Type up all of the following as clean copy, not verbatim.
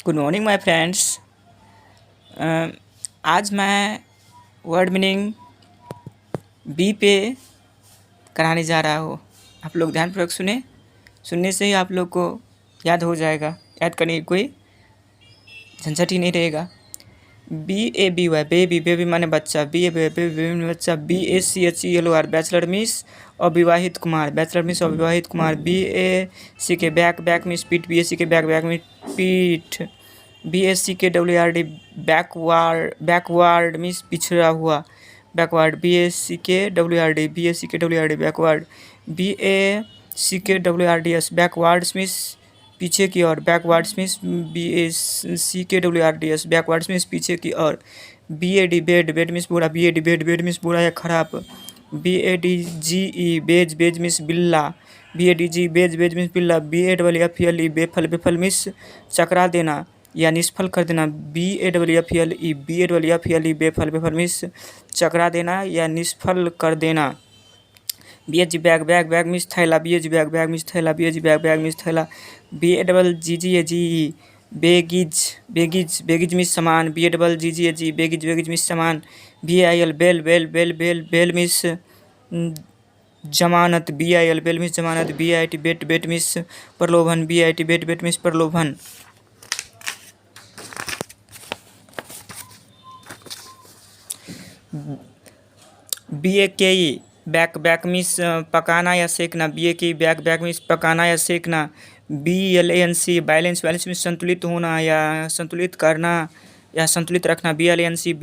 Good morning my friends. आज मैं word meaning B पे कराने जा रहा हूँ। आप लोग ध्यानपूर्वक सुने। सुनने से ही आप लोग को याद हो जाएगा। याद करने की कोई झंझट ही नहीं रहेगा। BABY बेबी, बेबी माने बच्चा। BABY बेबी माने बच्चा। BACHELOR बैचलर मिस अविवाहित कुमार, बैचलर मिस अविवाहित कुमार। BACK बैक, बैक मिस पीठ। BACK बैक, बैक मिस पीठ। BACKWRD बैकवर्ड मीन्स पिछड़ा हुआ, backward. BACKWRD backward. BACKWRDS backwards means पीछे की ओर, backwards means BACKWRDS backwards means पीछे की ओर। BAD बेड, बेड मीन्स बुरा। BAD बेड, बेड मीन्स बुरा या खराब। BADGE बेज, बेज मीन्स बिल्ला। BADG बेज, बेज मीन्स बिल्ला। BAFFLE बेफल, बेफल मीन्स चकरा देना या निष्फल कर देना। BAFFLE बेफल, बेफल मीन्स चकरा देना या निष्फल कर देना। BAG bag, bag, bag means थैला। BAG बैग, बैग मीन्स थैला। BAG बैग, बैग मीन्स थैला। BAGGE baggage, baggage, baggage means सामान। BAGGE बेगिज, बेगिज मीन्स सामान। BAIL bail, bail, bail, bail, bail means जमानत। BIL बेल मीन्स जमानत। BIT bait, bait means प्रलोभन। BIT bait, bait means प्रलोभन। BAKE bake, bake means पकाना या सेकना। BAKE bake, bake means पकाना या सेकना। BALANCE बैलेंस, बैलेंस मीन्स संतुलित होना या संतुलित करना या संतुलित रखना। BALANCE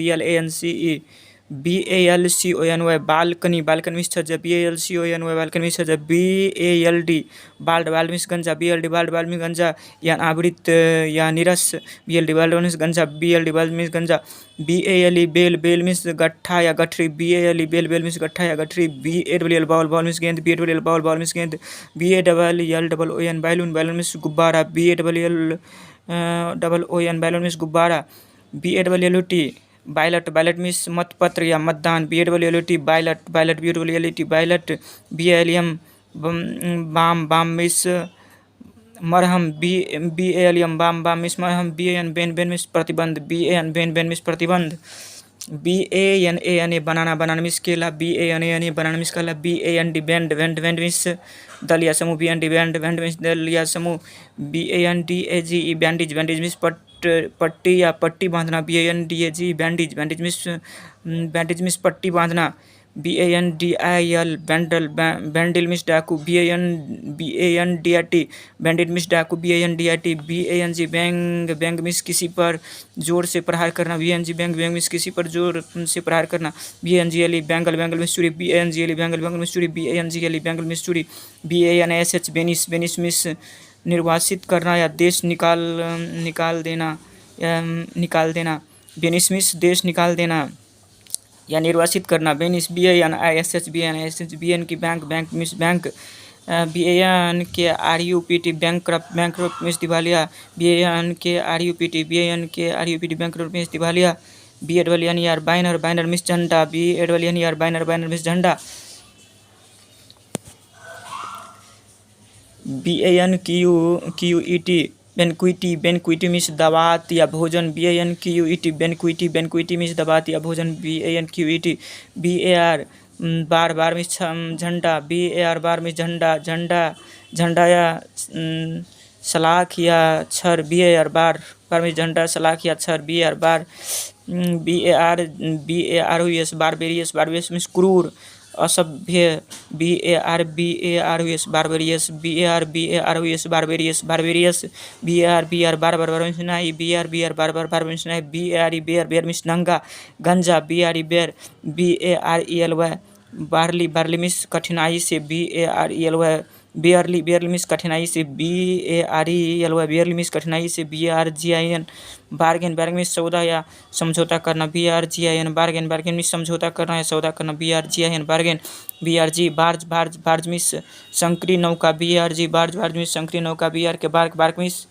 BALCONY balcony, balcony means छज्जा। BALCONY बालकनी मीन्स छज्जा। BALD बाल्ड, बाल्ड मीन्स गंजा। BLD बाल्ड, बाल्ड मीन्स गंजा या आवृत या निरस। BLD बाल्ड मीन्स गंजा। BLD बाल्ड मीन्स गंजा। BALE बेल, बेल मीन्स गट्ठा या गठरी। BALE बेल, बेल मीन्स गट्ठा या गठरी। BALL बॉल, बॉल मीन्स गेंद। BALL बॉल, बॉल मीन्स गेंद। BALLON बैलून, बैलून मीन्स गुब्बारा। BALLON बैलून मीन्स गुब्बारा। BALLOT बैलेट, बैलेट मीन्स मतपत्र या मतदान। BALLOT ballot, ballot. BALLOT ballot. BALM balm, balm means मरहम। BALM बाम, बाम मीन्स मरहम। BAN ban, ban means प्रतिबंध। BAN ban, ban means प्रतिबंध। BANANA banana, banana means केला। BANANA banana means केला। BAND band, band, band means दल या समूह। BAND band, band means दल या समूह। BANDAGE बैंडेज, बैंडेज मीन्स पट्टी या पट्टी बांधना। BANDAGE bandage, bandage means bandage means पट्टी बांधना। BANDIL बैंडल, बैंडल मीन्स डाकू। BANDIT बैंडेड मीन्स डाकू। BANDIT BANG bang, bang means किसी पर जोर से प्रहार करना। BANG बैंग, बैंग मीन्स किसी पर जोर से प्रहार करना। BANGLE बैंगल, बैंगल मीन्स चूड़ी। BANGLE बैंगल, बैंगल मीन्स चूड़ी। BANGLE बैंगल मीन्स चूड़ी। BANSH बेनिस, बेनिस मीन्स निर्वासित करना या देश निकाल देना या निकाल देना। बेनिस मीन्स देश निकाल देना या निर्वासित करना। बेनिस BANISH, BANISH BN की bank, bank means bank. BANKRUPT bankrupt, bankrupt means दिवालिया। BANKRUPT बैंकक्रप्ट मीन्स दिवालिया। BANER बैनर, बैनर मीन्स झंडा। BANER बैनर, बैनर मीन्स झंडा। BANQUET बेनक्विटी, बेनक्विटी मीन्स दावत या भोजन। BANQUET बेनक्विटी, बेनक्विटी मीन्स दावत या भोजन। BANQUET BAR बार, बार मीन्स झंडा। BAR बार मीन्स झंडा, झंडा, झंडा या सलाख या छर। BAR बार, बार मीन्स झंडा, सलाख या छर। BAR बार। BARBARUS बारबेरियस, बारबेरियस मीन्स क्रूर, असभ्य। BARBARUS बारबेरियस। BARBARUS बारबेरियस, बारबेरियस। BAR बार, बार, बार मीन्स नाई। BAR बार, बार, बार मीन्स नाई। BARE बेर, बेर मीन्स नंगा, गंजा। BARE बेर। BARELY बारली, बारली मीन्स कठिनाई से। BARELY बेयरली, बेयरली मीन्स कठिनाई से। BARELY बेयरली मीन्स कठिनाई से। BARGIN बार्गेन, बार्गेन मीन्स सौदा या समझौता करना। BARGIN बार्गेन, बार्गेन मीन्स समझौता करना या सौदा करना। BARGIN bargain. BRG barge, barge, barge means संकरी नौका। BRG बार्ज, बार्ज मीन्स संकरी नौका। BR K bark, bark means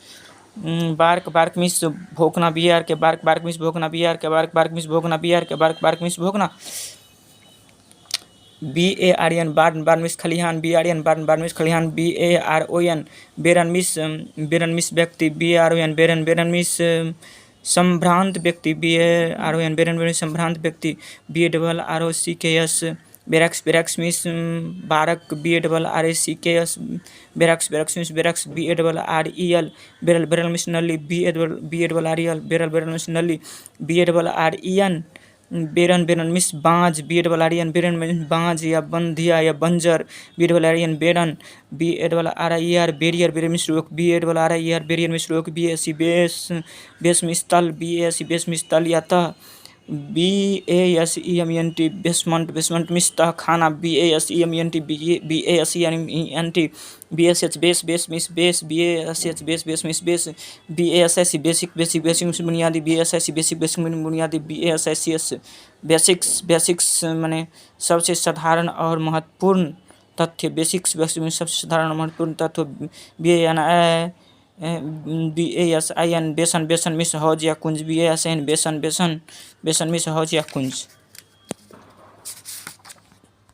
bark, bark means भोंकना। BR K bark, bark means भोंकना। BR K bark, bark means भोंकना। BR K bark, bark means भोंकना। BARN barn बार्न means खलिहान, BRN बार्न बार्न मिस खलिहान, BARON बेरन मिस व्यक्ति, BARON बेरन बेरन मिस संभ्रांत व्यक्ति, BARON बेरन बेरन संभ्रांत व्यक्ति, BARROCKS बेरक्स बेरक्स मिस बारक, BARRACKS barracks barracks means barracks, BARREL barrel barrel means नली, BARREL बेरल बेरल मिस नली, BARREN बेरन बेरन मिस बाँझ, BARREN बेरन मिस बाँझ या बंधिया या बंजर, BARREN barren, BARRER barrier barrier means रोक, BARRER बेरियर मिस रोक, BAC बेस मिस तल, BAC बेस मिस तल या तह, BASEMENT बेसमेंट बेसमेंट मिस तह खाना, BASEMENT BASEMENT BSH base base miss base, BASH base base miss base, BASIC basic basic basic miss बुनियादी, BASIC basic basic बुनियादी, BASICS basics माने सबसे साधारण और महत्वपूर्ण तथ्य, बेसिक्स बेसिक में सबसे साधारण और महत्वपूर्ण तथ्य, BASIN बेसन बेसन मिस हौज या कुंज, BASIN बेसन बेसन बेसन मिस हौज या कुंज।